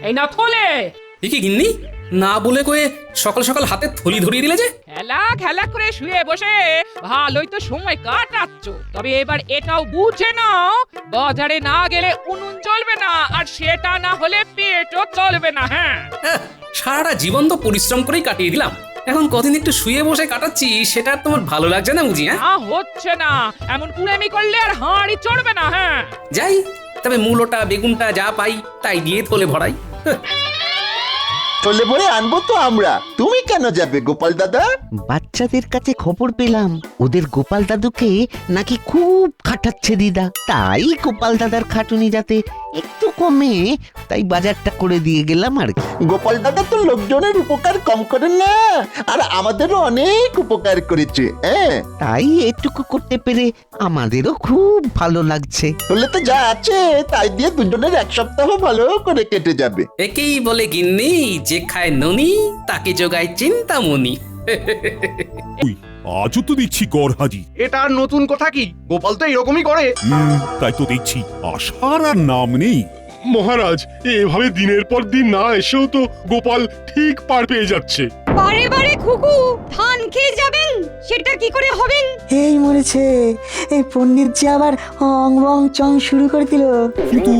এই না থলে। এ কি গিন্নি, না বলে কয়ে সকাল সকাল হাতে থলি ধরিয়ে দিলে যে? খেলা খেলা করে শুয়ে বসে ভালোই তো সময় কাটাচ্ছ, তবে এবার এটাও বুঝে নাও বাজারে না গেলে উনুন চলবে না, আর সেটা না হলে পেটও চলবে না। হ্যাঁ, সারাটা জীবন তো পরিশ্রম করেই কাটিয়ে দিলাম, এখন কদিন একটু শুয়ে বসে কাটাচ্ছি, সেটা আর তোমার ভালো লাগছে না বুঝি? হ্যাঁ, হচ্ছে না, এমন কুড়েমি করলে আর হাঁড়ি চড়বে না। হ্যাঁ, যাই, তবে মূলোটা বেগুনটা যা পাই তাই দিয়ে থলে ভরাই। চলে পরে আনবো তো আমরা, তুমি কেন যাবে গোপাল দাদা? বাচ্চাদের কাছে খবর পেলাম ওদের গোপাল দাদুকে নাকি খুব খাটাচ্ছে দিদা, তাই গোপাল দাদার খাটুনি যাতে একটু কমে তাই বাজারটা করে দিয়ে গেলাম আর কি। গোপাল দাদা তো লোকজনের উপকার কম করেন না, আর আমাদেরও অনেক উপকার করেছে। হ্যাঁ, তাই এটুকু করতে পেরে আমাদেরও খুব ভালো লাগছে। বললে তো যা আছে তাই দিয়ে দুজনের এক সপ্তাহ ভালো করে কেটে যাবে। একেই বলে গিন্নি, যে খায় ননি তাকে যোগায় চিন্তামণি। আজও তো দেখছি গড় হাজি। এটা আর নতুন কথা কি, গোপাল তো এরকমই করে। তাই তো দেখছি আসার আর নাম নেই। মহারাজ, এভাবে দিনের পর দিন না এসেও তো গোপাল ঠিক পার পেয়ে যাচ্ছে। বারে বারে খুকু ধান খেয়ে যাবেন, সেটা কি করে হবেন? এই মরেছে, এই পণ্ডিত যে আবার অং বং চং শুরু করে দিল। কিন্তু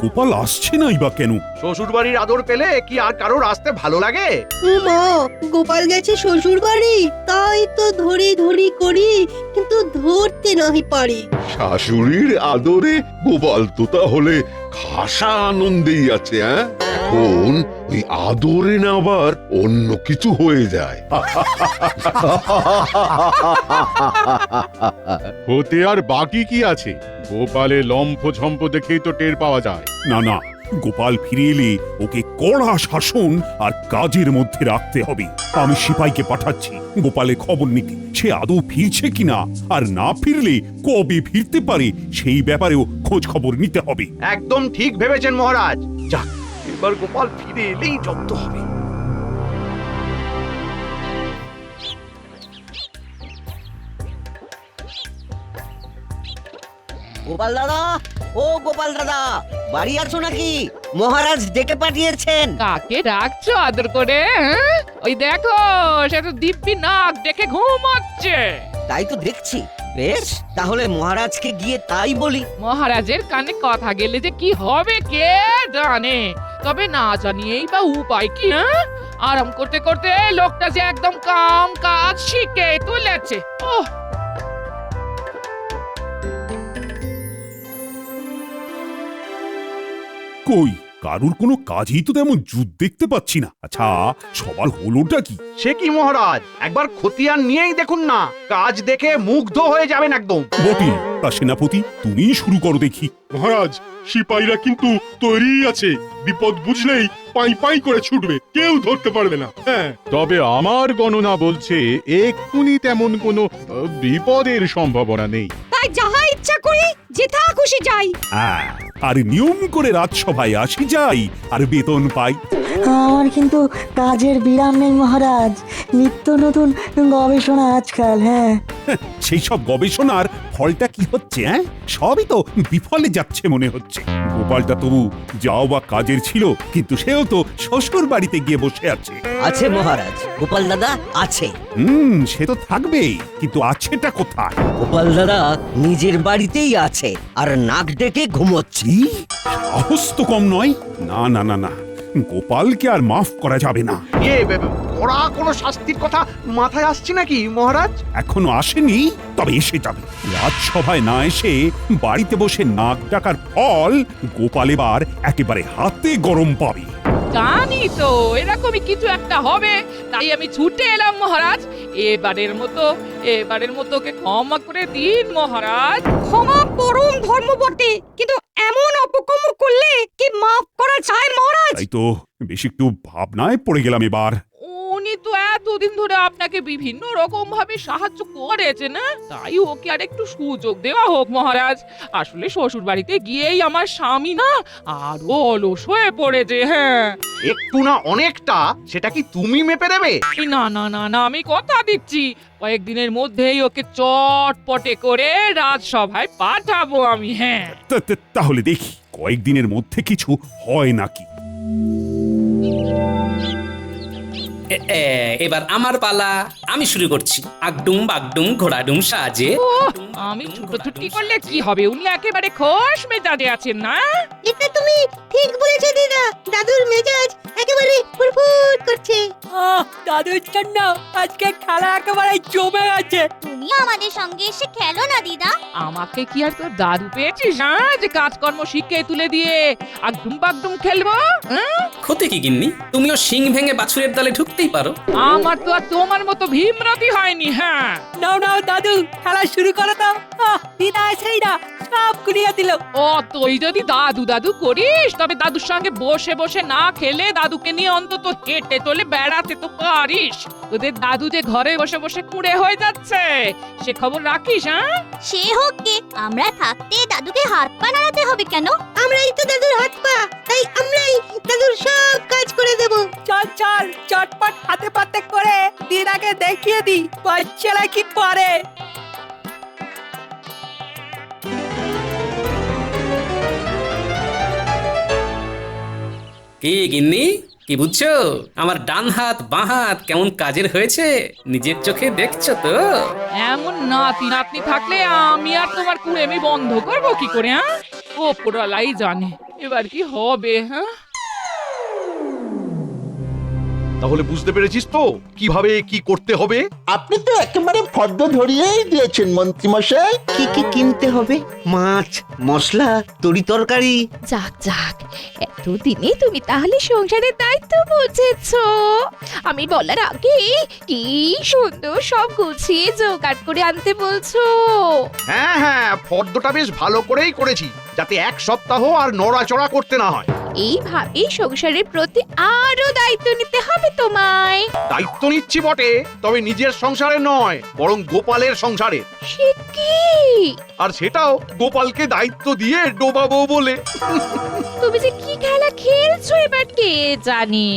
গোপাল আসছে নাই বা কেন? শ্বশুর বাড়ির আদর পেলে কি আর কারোর আসতে ভালো লাগে? মা, গোপাল গেছে শ্বশুর বাড়ি, তাই তো ধরি ধরি করি, কিন্তু ধরতে নাহি পারি। শাশুড়ির আদরে গোপাল তো তাহলে খাসা আনন্দেই আছে। এখন ওই আদরে না আবার অন্য কিছু হয়ে যায়। হতে আর বাকি কি আছে? গোপালের লম্ফ ঝম্প দেখেই তো টের পাওয়া যায়। না না, গোপাল ফিরে এলে ওকে কড়া শাসন আর কাজের মধ্যে রাখতে হবে। আমি সিপাইকে পাঠাচ্ছি গোপালের খবর নিতে, সে আদৌ ফিরছে কিনা, আর না ফিরলে কবে ফিরতে পারে সেই ব্যাপারেও খোঁজ খবর নিতে হবে। একদম ঠিক ভেবেছেন মহারাজ। যাক, এবার গোপাল ফিরে এলেই জব্দ হবে। গোপাল দাদা, ও গোপাল দাদা, বাড়ি আছো নাকি? মহারাজ ডেকে পাঠিয়েছেন। কাকে ডাকছো আদর করে? হ্যাঁ? ওই দেখো, সে তো দিব্যি নাক ডেকে ঘুমাচ্ছে। তাই তো দেখছি। বেশ, তাহলে মহারাজকে গিয়ে তাই বলি। মহারাজের কানে কথা গেলে যে কি হবে কে জানে, তবে না জানিয়েই বা উপায় কি? হ্যাঁ, আরাম করতে করতে লোকটা যে একদম কাম কাজ শিখে তুলেছে। ওহ, কই কারুর কোনো কাজই তো তেমন জুত দেখতে পাচ্ছি না। আচ্ছা, সবার হলোটা কি? সে কি মহারাজ, একবার খতিয়ান নিয়েই দেখুন না, কাজ দেখে মুগ্ধ হয়ে যাবেন একদম। বটে, তা সেনাপতি তুমিই শুরু করো দেখি। মহারাজ, সিপাহীরা কিন্তু তৈরি আছে, বিপদ বুঝলেই পাই পাই করে ছুটবে, কেউ ধরতে পারবে না। তবে আমার গণনা বলছে এক্ষুনি তেমন কোনো বিপদের সম্ভাবনা নেই। তাই যাহা ইচ্ছা করি যেথা খুশি যাই। হ্যাঁ, আর নিয়ম করে রাজসভায় আসি যাই আর বেতন পাই। আমার কিন্তু কাজের বিরাম নেই মহারাজ, নিত্য নতুন গবেষণা আজকাল। হ্যাঁ, সেই সব গবেষণার ফলটা কি হচ্ছে? সবই তো বিফলে যাচ্ছে মনে হচ্ছে। গোপালটা তবু যাও বা কাজের ছিল, কিন্তু সেও তো শ্বশুর বাড়িতে গিয়ে বসে আছে। আছে মহারাজ, গোপাল দাদা আছে। সে তো থাকবেই, কিন্তু আছেটা কোথায়? গোপাল দাদা নিজের বাড়িতেই আছে আর নাক ডেকে ঘুমোচ্ছি। সাহস তো কম নয়। না না না না, গোপালকে আর মাফ করা যাবে না। ওরা কোনো শাস্তির কথা মাথায় আসছে নাকি মহারাজ? এখনো আসেনি, তবে এসে যাবে। রাজসভায় না এসে বাড়িতে বসে নাক ডাকার ফল গোপাল এবার একেবারে হাতে গরম পাবে। জানি তো এরকমই কিছু একটা হবে, তাই আমি ছুটে এলাম মহারাজ। এবারের মতো ওকে ক্ষমা করে দিন মহারাজ। ক্ষমা পরম ধর্ম বটে, কিন্তু এমন অপকর্ম করলে কি মাফ করা যায় মহারাজ? তাই তো বেশ একটু ভাবনায় পড়ে গেলাম এবার। উনি তো এতদিন ধরে আপনাকে বিভিন্ন রকম ভাবে সাহায্য করেছে না, তাই ওকে আর একটু সুযোগ দেওয়া হোক মহারাজ। আসলে শ্বশুর বাড়িতে গিয়েই আমার স্বামী না আরো অলস হয়ে পড়েছে। হ্যাঁ, একটু না অনেকটা, সেটা কি তুমি মেপে দেবে? না না না না, আমি কথা দিচ্ছি কয়েকদিনের মধ্যেই ওকে চটপটে করে রাজসভায় পাঠাবো আমি। হ্যাঁ, তাহলে দেখি কয়েকদিনের মধ্যে কিছু হয় নাকি। এবার আমার পালা, আমি শুরু করছি। আগডুম বাগডুম ঘোড়াডুম সাজে। আমি ছুটোছুটি করলে কি হবে? উনি একেবারে খোশ মেজাজে আছেন না? এটা তুমি ঠিক বলেছো দিদা, দাদুর মেজাজ একেবারে ফুরফুর করছে। দাদুর জন্য আজকে খেলা একেবারে জমে গেছে। তুমি আমাদের সঙ্গে এসে খেলো না দিদা। আমাকে কি আর তোর দাদু পেয়েছিস, হ্যাঁ, যে কাজকর্ম শিখে তুলে দিয়ে আগডুম বাগডুম খেলবো? হ্যাঁ? ক্ষতি কি গিন্নি? তুমিও শিং ভেঙে বাছুরের দলে ঢুকতেই পারো। আমার তো আর তোমার মতো ভীমরতি হয়নি। হ্যাঁ, নাও নাও দাদু, খেলা শুরু করো তো। দিদা এসেই না সব গুলিয়ে দিল। ও তুই যদি দাদু দাদু করিস, তবে দাদুর সঙ্গে বসে বসে না খেলে দাদুকে নিয়ে অন্তত হেঁটে চলে বেড়াতে তো পারিস। তোদের দাদু যে ঘরে বসে বসে কুঁড়ে হয়ে যাচ্ছে, সে খবর রাখিস? হ্যাঁ, সে হোক গে, আমরা থাকতে দাদুকে হাত পা নাড়াতে হবে কেন? আমরাই তো দাদুর হাত পা, তাই আমরাই দাদুর সব কাজ করে দেব। চল চল, চটপট হাতে পাতে করে দিদাকে দেখিয়ে দি বাচ্চারা কি পারে। কি গিন্নি, কি বুঝছো? আমার ডান হাত বাঁ হাত কেমন কাজের হয়েছে নিজের চোখে দেখছো তো? এমন নাতি নাতনি থাকলে আমি আর তোমার কুড়েমি বন্ধ করবো কি করে? হ্যাঁ, ওপরওয়ালাই জানে এবার কি হবে। হ্যাঁ, তাহলে বুঝতে পেরেছিস তো কিভাবে কি করতে হবে? আপনি তো একেবারে ফর্দ ধরিয়েই দিয়েছেন মন্ত্রী মশাই। কি কি কিনতে হবে? মাছ, মশলা, তরি তরকারি। যাক যাক, এতদিনে তুমি তাহলে সংসারের দায়িত্ব বুঝেছো। আমি বলার আগে কি সুন্দর সব গুছিয়ে জোগাড় করে আনতে বলছো। হ্যাঁ হ্যাঁ, ফর্দটা বেশ ভালো করেই করেছি, যাতে এক সপ্তাহ আর নড়াচড়া করতে না হয়। এইভাবেই সংসারের প্রতি আরো দায়িত্ব নিতে হবে তোমায়। দায়িত্ব নিচ্ছি বটে, তবে নিজের সংসারে নয়, বরং গোপালের সংসারে। সে কি? আর সেটাও গোপালকে দায়িত্ব দিয়ে ডোবাবো বলে। তুমি যে কি খেলা খেলছো এবার কে জানে।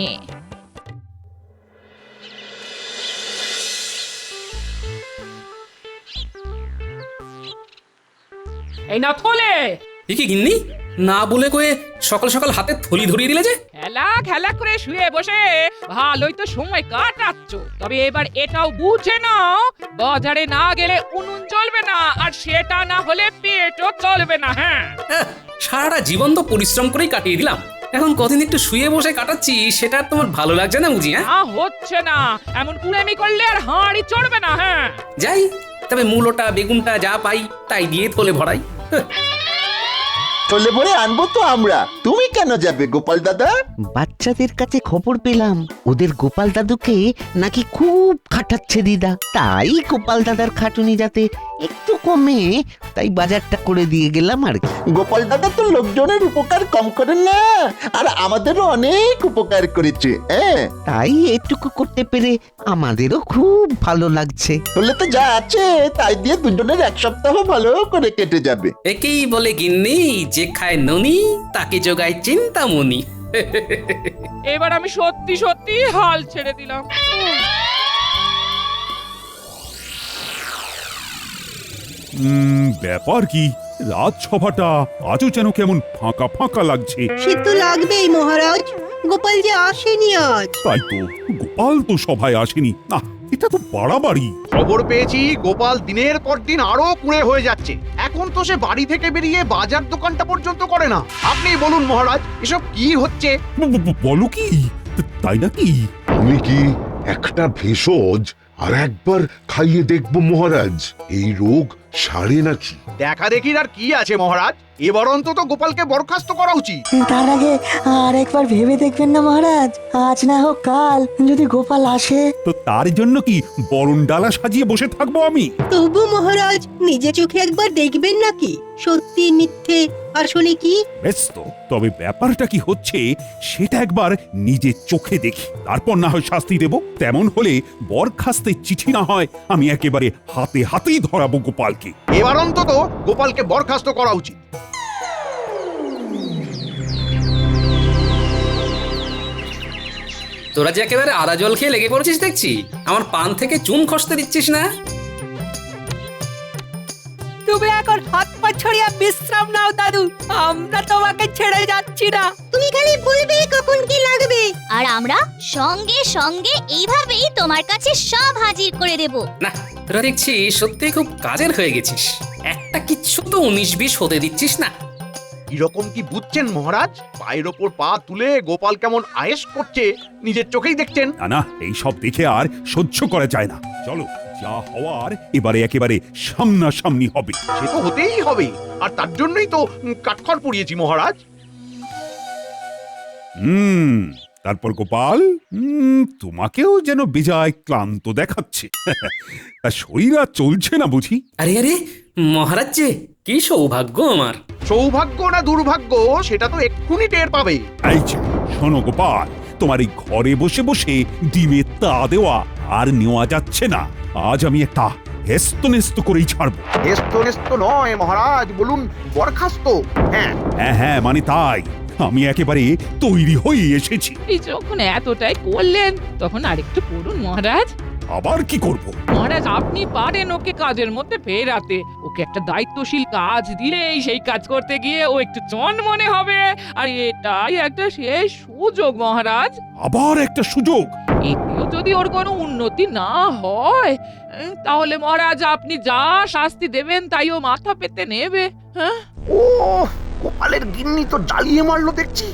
এই না থলে, কি গিন্নি, না বলে কয়ে সকাল সকাল হাতে থলি ধরিয়ে দিলে যে? খেলা খেলা করে শুয়ে বসে ভালোই তো সময় কাটাচ্ছ, তবে এবার এটাও বুঝে নাও, বাজারে না গেলে উনুন জ্বলবে না, আর সেটা না হলে পেটও চলবে না। হ্যাঁ, সারাটা জীবন তো পরিশ্রম করেই কাটিয়ে দিলাম, এখন কদিন একটু শুয়ে বসে কাটাচ্ছি, সেটা আর তোমার ভালো লাগছে না বুঝি? হ্যাঁ, না হচ্ছে না, এমন কুড়েমি করলে আর হাঁড়ি চড়বে না। হ্যাঁ, যাই, তবে মূলোটা বেগুনটা যা পাই তাই দিয়ে থলে ভরাই। চলে পরে আনবো তো আমরা, তুমি কেন যাবে গোপাল দাদা? বাচ্চাদের কাছে খবর পেলাম ওদের গোপাল দাদুকে নাকি খুব খাটাচ্ছে দিদা, তাই গোপাল দাদার খাটুনি যাতে একটু কমে, তাই বাজারটা করে দিয়ে গেলাম আর কি। গোপাল দাদা তো লোকজনের উপকার কম করেন না, আর আমাদেরও অনেক উপকার করেছে। হ্যাঁ, তাই এটুকু করতে পেরে আমাদেরও খুব ভালো লাগছে। বললে তো যা আছে তাই দিয়ে দুজনের এক সপ্তাহ ভালো করে কেটে যাবে। একেই বলে গিন্নি, যে খায় ননি তাকে যোগায় চিন্তামণি। এবার আমি সত্যি সত্যি হাল ছেড়ে দিলাম। ব্যাপার কি? রাজসভাটা আজও যেন কেমন ফাঁকা ফাঁকা লাগছে। সে তো লাগবেই মহারাজ, গোপাল যে আসেনি আজ। তাই তো, গোপাল তো সভায় আসেনি। না, এটা তো বাড়াবাড়ি। খবর পেয়েছি গোপাল দিনের পর দিন আরো কুঁড়ে হয়ে যাচ্ছে। এখন তো সে বাড়ি থেকে বেরিয়ে বাজার দোকানটা পর্যন্ত করে না। আপনি বলুন মহারাজ, এসব কি হচ্ছে? বলো কি, তাই নাকি? আমি কি একটা ভেষজ আর একবার খাইয়ে দেখবো মহারাজ, এই রোগ সারে নাকি? দেখা দেখির আর কি আছে মহারাজ, এবার অন্তত গোপালকে বরখাস্ত করা উচিত। তার আগে আর একবার ভেবে দেখবেন না মহারাজ, আজ না হোক কাল যদি গোপাল আসে। তো তার জন্য কি বরণ ডালা সাজিয়ে বসে থাকবো আমি? তবু মহারাজ নিজে চোখে একবার দেখবেন নাকি সত্যি মিথ্যে আসলে কি? বেশ তো, তবে ব্যাপারটা কি হচ্ছে সেটা একবার নিজের চোখে দেখি, তারপর না হয় শাস্তি দেব। তেমন হলে বরখাস্তের চিঠি না হয় আমি একেবারে হাতে হাতেই ধরাবো গোপালকে। এবার অন্তত গোপালকে বরখাস্ত করা উচিত। তোরা যে একেবারে আদা জল খেয়ে লেগে পড়েছিস দেখছি, আমার পান থেকে চুন খসতে দিচ্ছিস না। তুমি এখন হাত পা ছড়িয়ে বিশ্রাম নাও দাদু, আমরা তোমাকে ছেড়ে যাচ্ছি না। তুমি খালি বলবে কখন কি লাগবে, আর আমরা সঙ্গে সঙ্গে এইভাবেই তোমার কাছে সব হাজির করে দেব। না তোরা দেখছি সত্যি খুব কাজের হয়ে গেছিস, একটা কিচ্ছু তো 19-20 হতে দিচ্ছিস না। কিরকম কি বুঝছেন মহারাজ? পায়ের ওপর পা তুলে গোপাল কেমন আয়েশ করছে নিজের চোখেই দেখছেন। না না, এই সব দেখে আর সহ্য করা যায় না। চলো, যা হওয়ার এবারে একেবারে সামনাসামনি হবে। সে তো হতেই হবে, আর তার জন্যই তো কাঠখড় পুড়িয়েছি মহারাজ। তারপর গোপাল, তোমাকেও যেন বেজায় ক্লান্ত দেখাচ্ছে। তা শরীর আর চলছে না বুঝি? আরে আরে মহারাজ যে কি সৌভাগ্য আমার। সৌভাগ্য না দুর্ভাগ্য সেটা তো এক্ষুনি টের পাবে। এই যে শোনো গোপাল, তোমার এই ঘরে বসে বসে ডিমে তা দেওয়া আর নেওয়া যাচ্ছে না। আজ আমি একটা হেস্তনেস্ত করেই ছাড়বো। হেস্তনেস্ত নয় মহারাজ, বলুন বরখাস্ত। হ্যাঁ হ্যাঁ হ্যাঁ, মানে তাই, আমি একেবারে তৈরি হয়ে এসেছি। এই যখন এতটাই করলেন তখন আরেকটু করুন মহারাজ। আবার কি করব? মহারাজ আপনি পারেন ওকে কাজের মধ্যে ফেরাতে। ওকে একটা দায়িত্বশীল কাজ দিলেই সেই কাজ করতে গিয়ে ও একটু চন মনে হবে। আর এটাই একটা শেষ সুযোগ মহারাজ। আবার একটা সুযোগ? এতেও যদি ওর কোনো উন্নতি না হয় তাহলে মহারাজ আপনি যা শাস্তি দেবেন তাই ও মাথা পেতে নেবে। হ্যাঁ, ও গোপালের গিন্নি তো জ্বালিয়ে মারলো দেখছি।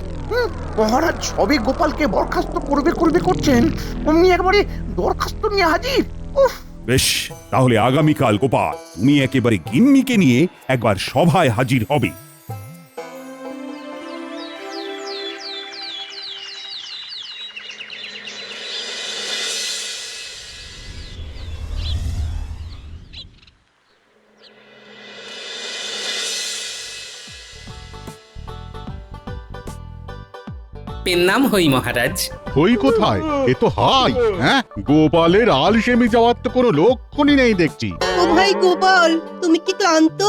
মহারাজ সবে গোপালকে বরখাস্ত করবে করবে করছেন, অমনি একবারে দরখাস্ত নিয়ে হাজির। উফ, বেশ, তাহলে আগামীকাল গোপাল তুমি একেবারে গিন্নিকে নিয়ে একবার সভায় হাজির হবে। পেন নাম হই মহারাজ। হই কোথায়? এ তো হাই। হ্যাঁ, গোপালের আলসেমি যাওয়ার তো কোনো লক্ষণই নেই দেখছি। ও ভাই গোপাল, তুমি কি ক্লান্ত?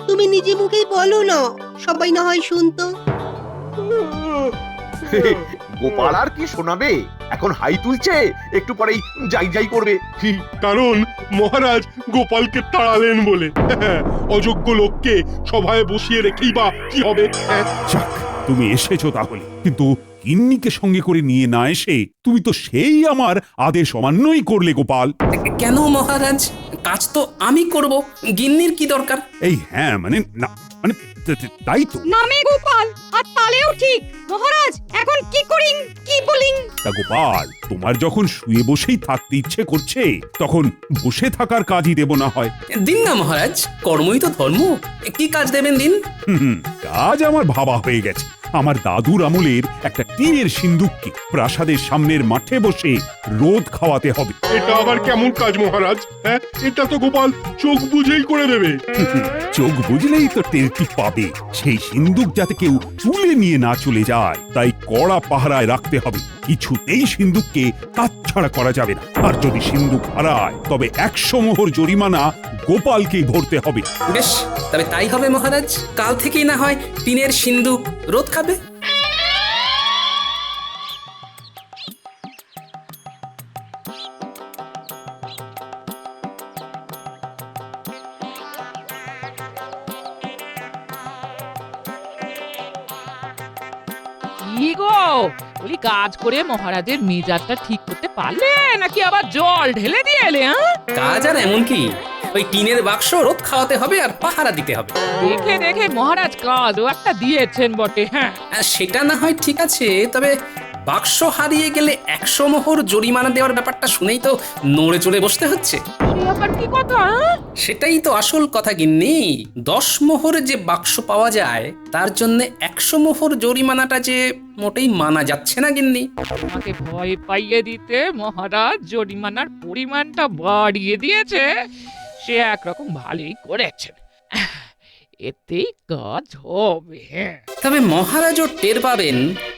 তুমি নিজে মুখেই বলো না, সবাই না হয় শুনতো। গোপাল আর কি শোনাবে, এখন হাই তুলছে, একটু পরেই যাই যাই করবে। কারণ মহারাজ গোপালকে তাড়ালেন বলে। অযোগ্য লোককে সভায় বসিয়ে রেখেই বা কি হবে? যাক, তুমি এসেছো তাহলে, কিন্তু গিন্নিকে সঙ্গে করে নিয়ে না এসে তুমি তো সেই আমার আদেশ অমান্যই করলে গোপাল। কেন মহারাজ? কাজ তো আমি করব, গিন্নির কি দরকার? এই হ্যাঁ, মানে না, মানে তাই তো। নামে গোপাল আর তালেও ঠিক। মহারাজ এখন কি করিং কি বলিং? তা গোপাল, তোমার যখন শুয়ে বসেই থাকতে ইচ্ছে করছে তখন বসে থাকার কাজই দেব না হয়। দিন না মহারাজ, কর্মই তো ধর্ম। কি কাজ দেবেন দিন? কাজ আমার ভাবা হয়ে গেছে। আমার দাদুর আমলের একটা টিনের সিন্দুককে প্রাসাদের সামনের মাঠে বসে রোদ খাওয়াতে হবে। এটা আবার কেমন কাজ মহারাজ? হ্যাঁ, এটা তো গোপাল চোখ বুঝেই করে দেবে। চোখ বুঝলেই তো টেরটি পাবে। সেই সিন্দুক যাতে কেউ তুলে নিয়ে না চলে যায়, তাই কড়া পাহারায় রাখতে হবে। কিছুতেই সিন্দুককে কাটছাড়া করা যাবে না। আর যদি সিন্দুক হারায় তবে 100 মোহর জরিমানা গোপালকেই ভরতে হবে। বেশ, তবে তাই হবে মহারাজ। কাল থেকেই না হয় টিনের সিন্দুক রোদ খাবে। কি গো, বলি কাজ করে মহারাজের মেজাজটা ঠিক করতে পারলে নাকি আবার জল ঢেলে দিয়ে এলে? কাজ আর এমন কি, ওই টিনের বাক্স রোদ খাওয়াতে হবে আর পাহারা দিতে হবে। দেখে দেখে মহারাজ কাজও একটা দিয়েছেন বটে। হ্যাঁ, সেটা না হয় ঠিক আছে, তবে বাক্স হারিয়ে গেলে 100 মোহর জরিমানা দেওয়ার ব্যাপারটা শুনেই তো নড়ে চড়ে বসতে হচ্ছে। সে আবার কি কথা? সেটাই তো আসল কথা গিন্নি। 10 মোহরে যে বাক্স পাওয়া যায় তার জন্য 100 মোহর জরিমানাটা যে মোটেই মানা যাচ্ছে না গিন্নি। আমাকে ভয় পাইয়ে দিতে মহারাজ জরিমানার পরিমাণটা বাড়িয়ে দিয়েছে। সে একরকম ভালোই করেছেন, এতেই কাজ হবে। তবে মহারাজও টের পাবেন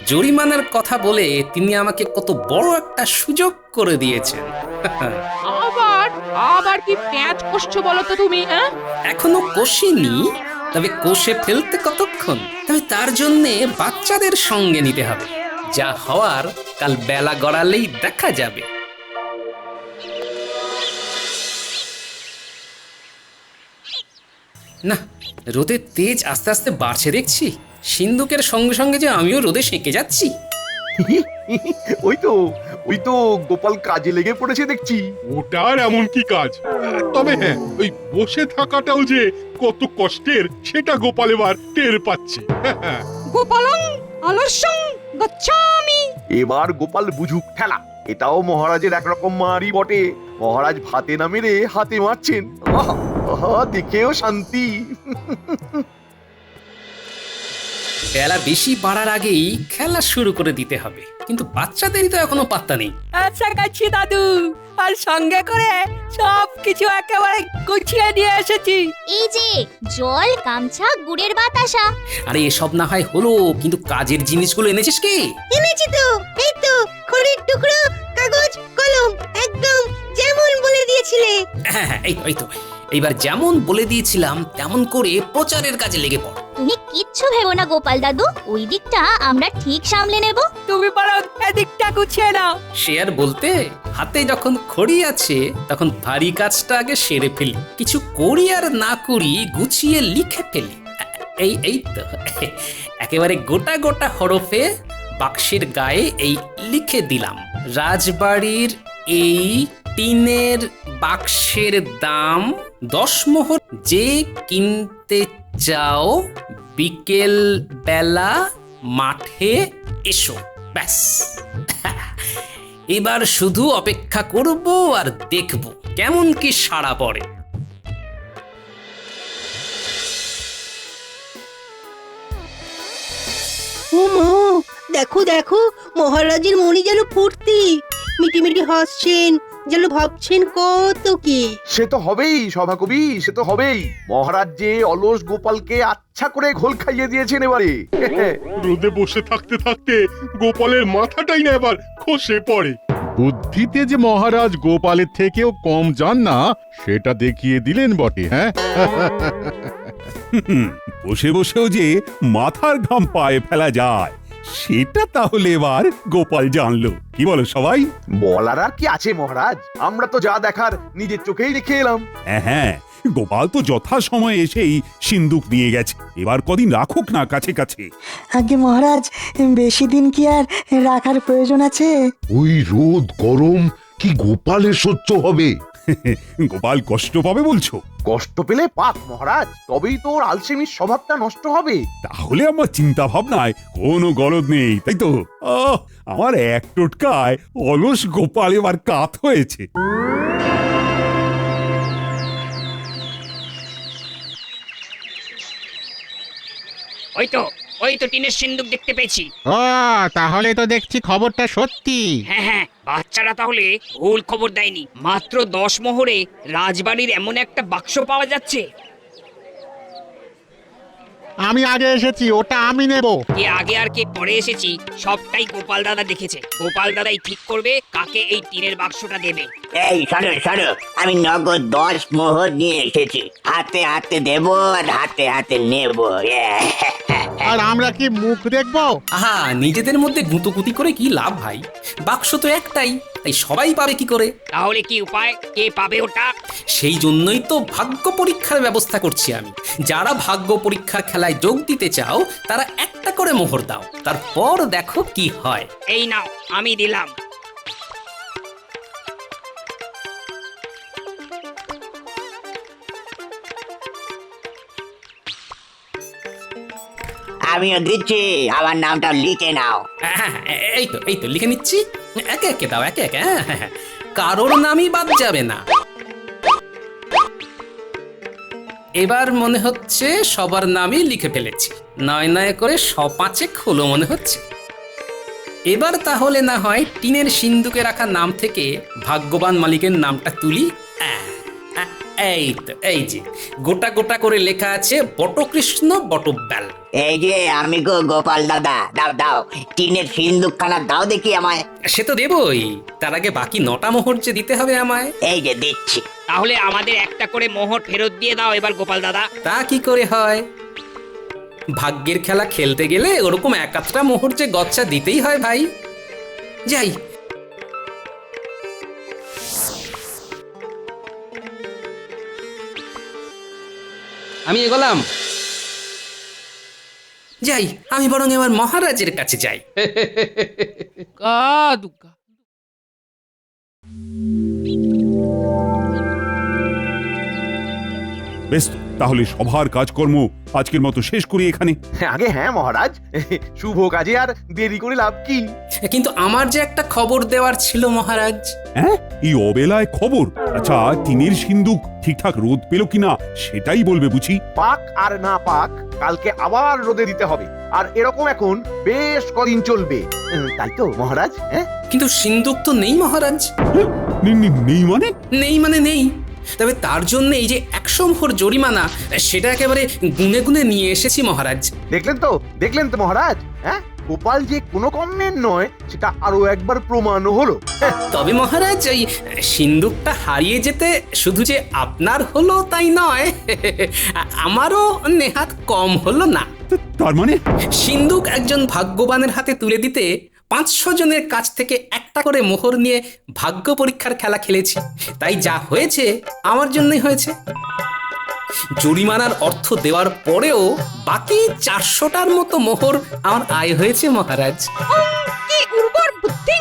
জরিমানার কথা বলে তিনি আমাকে কত বড় একটা সুযোগ করে দিয়েছেন। আবার আবার কি প্যাঁচ কষছো বলো তো তুমি? হ্যাঁ, এখনো কষিনি, তবে কষে ফেলতে কতক্ষণ? তবে তার জন্যে বাচ্চাদের সঙ্গে নিতে হবে। যা হওয়ার কাল বেলা গড়ালেই দেখা যাবে। না, রোদের তেজ আস্তে আস্তে বাড়ছে দেখছি। সিন্ধুকের সঙ্গে সঙ্গে যে আমিও রোদে সেঁকে যাচ্ছি। ওই তো গোপাল কাজে লেগে পড়েছে দেখছি। ওটার এমন কি কাজ? তবে হ্যাঁ, ওই বসে থাকাটাও যে কত কষ্টের সেটা গোপাল এবার টের পাচ্ছে। গোপালং আলস্যং গচ্ছামি। এবার গোপাল বুঝুক ঠেলা, এটাও মহারাজের একরকম মারি বটে। মহারাজ ভাতে না মেরে হাতে মারছেন, দেখেও শান্তি। বেলা বেশি বাড়ার আগেই খেলা শুরু করে দিতে হবে, কিন্তু বাচ্চাদেরই তো এখনো পাত্তা নেই। আচ্ছা কাছি দাদু, আর সঙ্গে করে সব কিছু একেবারে গুছিয়ে নিয়ে এসেছি। এই যে জল, গামছা, গুড়ের বাতাসা। আরে এসব না হয় হলো, কিন্তু কাজের জিনিসগুলো এনেছিস কি? এনেছি তো, এই তো খড়ির টুকরো, কাগজ, কলম, একদম যেমন বলে দিয়েছিলে। হ্যাঁ, এই তো এইবার যেমন বলে দিয়েছিলাম তেমন করে প্রচারের কাজে লেগে পড়। তুমি কিচ্ছু ভেবো না গোপাল দাদু, ওই দিকটা আমরা ঠিক সামলে নেব। তুমি বরং এদিকটা গুছিয়ে নাও। সে আর বলতে, হাতে যখন খড়ি আছে তখন ভারী কাজটা আগে সেরে ফেলি, কিছু করি আর না করি গুছিয়ে লিখে ফেলি। এই তো একেবারে গোটা গোটা হরফে বাক্সের গায়ে এই লিখে দিলাম, রাজবাড়ির এই টিনের বাক্সের দাম 10 মোহর। যে কিনতে চাও বিকেল বেলা মাঠে এসো। ব্যাস, এবার শুধু অপেক্ষা করব আর দেখব কেমন কি সাড়া পড়ে। ও মা, দেখো দেখো, মহারাজের মনি যেন ফুর্তি, মিটিমিটি হাসছেন, যেন ভাবছেন কত কি। সে তো হবেই সভাকবি, সে তো হবেই। মহারাজ যে অলস গোপালকে আচ্ছা করে ঘোল খাইয়ে দিয়েছেন এবারে। রোদে বসে থাকতে থাকতে গোপালের মাথাটাই না এবার খসে পড়ে। বুদ্ধিতে যে মহারাজ গোপালের থেকেও কম যান না সেটা দেখিয়ে দিলেন বটে। হ্যাঁ, বসে বসেও যে মাথার ঘাম পায়ে ফেলা যায় সেটা তাহলে এবার গোপাল জানলো। কি বলো সবাই? বলার আর কি আছে মহারাজ, আমরা তো যা দেখার নিজের চোখেই দেখে এলাম। হ্যাঁ, গোপাল তো যথা সময়ে এসেই সিন্দুক নিয়ে গেছে, এবার কদিন রাখুক না কাছে কাছে। আগে মহারাজ, বেশি দিন কি আর রাখার প্রয়োজন আছে? ওই রোদ গরম কি গোপালের সহ্য হবে? গোপাল কষ্ট পাবে বলছো? কষ্ট পেলে পাক মহারাজ, তবেই তো ওর আলসেমির স্বভাবটা নষ্ট হবে। তাহলে আমার চিন্তা ভাবনায় কোনো গলদ নেই, তাই তো? আমার এক টোটকায় অলস গোপাল এবার কাত হয়েছে। ওই তো টিনের সিন্দুক দেখতে পেয়েছি। ও, তাহলে তো দেখছি খবরটা সত্যি। হ্যাঁ, বাচ্চারা তাহলে ভুল খবর দেয়নি। মাত্র 10 মোহরে রাজবাড়ির এমন একটা বাক্স পাওয়া যাচ্ছে। আমি আগে এসেছি, ওটা আমি নেব। কে আগে আর কে পরে এসেছি সবটাই গোপাল দাদা দেখেছে। গোপাল দাদাই ঠিক করবে কাকে এই টিনের বাক্সটা দেবে। এই শোনো, আমি নগদ 10 মোহর নিয়ে এসেছি। হাতে হাতে দেবো আর হাতে হাতে নেব। আর আমরা কি মুখ দেখবো? আহা, নিজেদের মধ্যে গুঁতোগুতি করে কি লাভ ভাই? বাক্স তো একটাই, তাই সবাই পাবে কি করে? তাহলে কি উপায়, কে পাবে ওটা? সেই জন্যই তো ভাগ্য পরীক্ষার ব্যবস্থা করছি আমি। যারা ভাগ্য পরীক্ষার খেলায় যোগ দিতে চাও তারা একটা করে মোহর দাও, তারপর দেখো কি হয়। এই নাও, আমি দিলাম। আমিও দিচ্ছি, আমার নামটা লিখে নাও। এই তো লিখে নিচ্ছি। একে একে দাও, একে একে। হ্যাঁ, কারোর নামই বাদ যাবে না। এবার মনে হচ্ছে সবার নামই লিখে ফেলেছি। নয় নয় করে 5 হলো মনে হচ্ছে। এবার তাহলে না হয় টিনের সিন্দুকে রাখা নাম থেকে ভাগ্যবান মালিকের নামটা তুলি। এই তো, এই যে গোটা গোটা করে লেখা আছে বটকৃষ্ণ বটব্যাল। এই যে আমি গো গোপাল দাদা, দাও টিনের সিন্দুকখানা দাও দেখি আমায়। সে তো দেবই, তার আগে বাকি 9টা মোহর যে দিতে হবে আমায়। এই যে দিচ্ছি। তাহলে আমাদের একটা করে মোহর ফেরত দিয়ে দাও এবার গোপাল দাদা। তা কি করে হয়? ভাগ্যের খেলা খেলতে গেলে ওরকম 1-8টা মোহর যে গচ্ছা দিতেই হয় ভাই। যাই, আমি এগোলাম। যাই, আমি বরং এবার মহারাজের কাছে যাই। দুগ্গা দুগ্গা। বেশ তো, তাহলে সভার কাজকর্ম আজকের মতো শেষ করি এখানে। আগে হ্যাঁ মহারাজ, শুভ কাজে আর দেরি করে লাভ কি? কিন্তু আমার যে একটা খবর দেওয়ার ছিল মহারাজ। হ্যাঁ, এই অবেলায় খবর? আচ্ছা, টিনের সিন্দুক ঠিকঠাক রোদ পেল কিনা সেটাই বলবে বুঝি। পাক আর না পাক, কালকে আবার রোদে দিতে হবে। আর এরকম এখন বেশ কদিন চলবে, তাই তো মহারাজ? হ্যাঁ, কিন্তু সিন্দুক তো নেই মহারাজ। নেই মানে? নেই মানে নেই, তবে তার জন্য এই যে 100 মোহর জরিমানা, সেটা একেবারে গুনে গুনে নিয়ে এসেছি মহারাজ। দেখলেন তো মহারাজ, হ্যাঁ গোপাল যে কোনো কমের নয় সেটা আরো একবার প্রমাণও হলো। তবে মহারাজ, ওই সিন্দুকটা হারিয়ে যেতে শুধু যে আপনার হলো তাই নয়, আমারও নেহাত কম হলো না। তার মানে সিন্দুক একজন ভাগ্যবানের হাতে তুলে দিতে 500 জনের কাছ থেকে একটা করে মোহর নিয়ে ভাগ্য পরীক্ষার খেলা খেলেছি, তাই যা হয়েছে আমার জন্যই হয়েছে। জরিমানার অর্থ দেওয়ার পরেও বাকি 400টার মতো মোহর আমার আয় হয়েছে মহারাজ। কি উর্বর বুদ্ধি!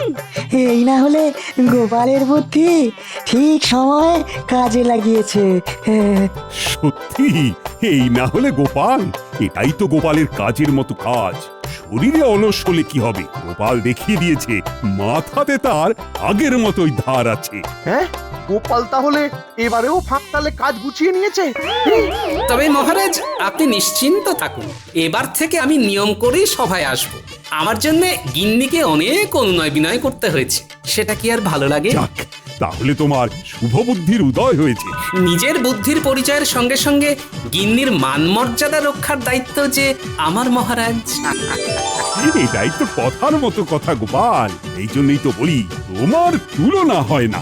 এই না হলে গোপালের বুদ্ধি ঠিক সময়ে কাজে লাগিয়েছে। হ্যাঁ, সত্যি, এই না হলে গোপাল, এটাই তো গোপালের কাজের মতো কাজ। শরীরে অলস হলে কি হবে, গোপাল দেখিয়ে দিয়েছে মাথাতে তার আগের মতোই ধার আছে। হ্যাঁ, গোপাল তাহলে এবারেও ফাঁকতালে কাজ গুছিয়ে নিয়েছে। তবে মহারাজ, আপনি নিশ্চিন্ত থাকুন, এবার থেকে আমি নিয়ম করেই সভায় আসব। আমার জন্য গিন্নিকে অনেক অনুনয় বিনয় করতে হয়েছে, সেটা কি আর ভালো লাগে? যাক, তাহলে তোমার শুভ বুদ্ধির উদয় হয়েছে। নিজের বুদ্ধির পরিচয়ের সঙ্গে সঙ্গে গিন্নির মান মর্যাদা রক্ষার দায়িত্ব যে আমার মহারাজ। এটাই তো কথার মতো কথা গোপাল, এই জন্যই তো বলি তোমার তুলনা হয় না।